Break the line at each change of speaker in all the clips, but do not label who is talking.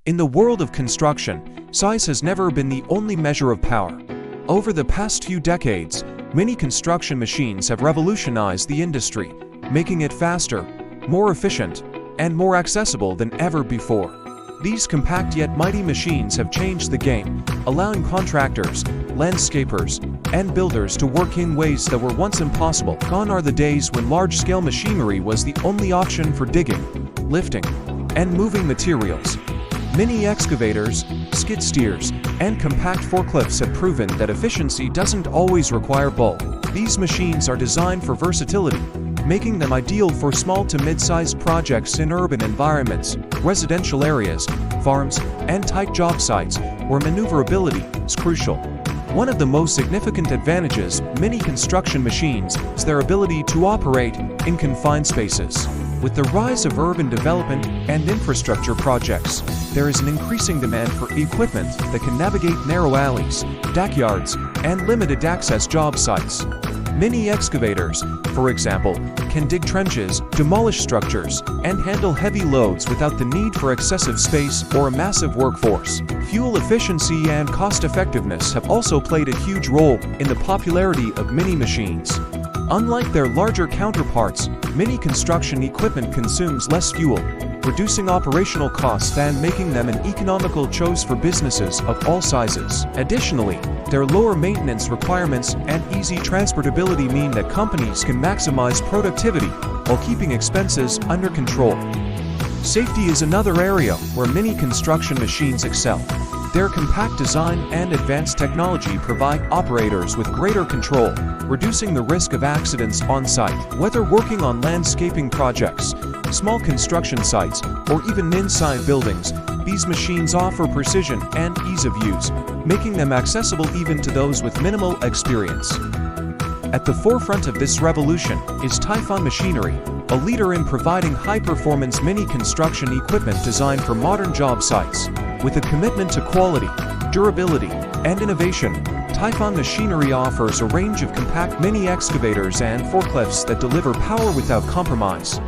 In the world of construction, size has never been the only measure of power. Over the past few decades, many construction machines have revolutionized the industry, making it faster, more efficient, and more accessible than ever before. These compact yet mighty machines have changed the game, allowing contractors, landscapers, and builders to work in ways that were once impossible. Gone are the days when large-scale machinery was the only option for digging, lifting, and moving materials. Mini excavators, skid steers, and compact forklifts have proven that efficiency doesn't always require bulk. These machines are designed for versatility, making them ideal for small to mid-sized projects in urban environments, residential areas, farms, and tight job sites, where maneuverability is crucial. One of the most significant advantages of many construction machines is their ability to operate in confined spaces. With the rise of urban development and infrastructure projects, there is an increasing demand for equipment that can navigate narrow alleys, backyards, and limited access job sites. Mini excavators, for example, can dig trenches, demolish structures, and handle heavy loads without the need for excessive space or a massive workforce. Fuel efficiency and cost-effectiveness have also played a huge role in the popularity of mini machines. Unlike their larger counterparts, mini construction equipment consumes less fuel, reducing operational costs and making them an economical choice for businesses of all sizes. Additionally, their lower maintenance requirements and easy transportability mean that companies can maximize productivity while keeping expenses under control. Safety is another area where mini construction machines excel. Their compact design and advanced technology provide operators with greater control, reducing the risk of accidents on site. Whether working on landscaping projects, small construction sites, or even inside buildings, these machines offer precision and ease of use, making them accessible even to those with minimal experience. At the forefront of this revolution is Typhon Machinery, a leader in providing high-performance mini construction equipment designed for modern job sites. With a commitment to quality, durability, and innovation, Typhon Machinery offers a range of compact mini excavators and forklifts that deliver power without compromise.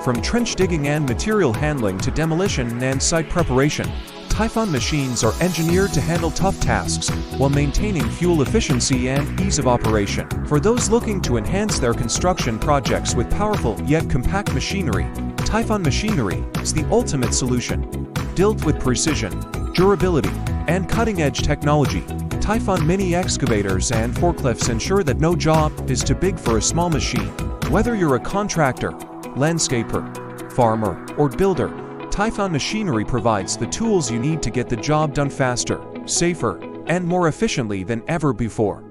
From trench digging and material handling to demolition and site preparation, Typhon machines are engineered to handle tough tasks while maintaining fuel efficiency and ease of operation. For those looking to enhance their construction projects with powerful yet compact machinery, Typhon Machinery is the ultimate solution. Built with precision, durability, and cutting-edge technology, Typhon mini excavators and forklifts ensure that no job is too big for a small machine. Whether you're a contractor, landscaper, farmer, or builder, Typhon Machinery provides the tools you need to get the job done faster, safer, and more efficiently than ever before.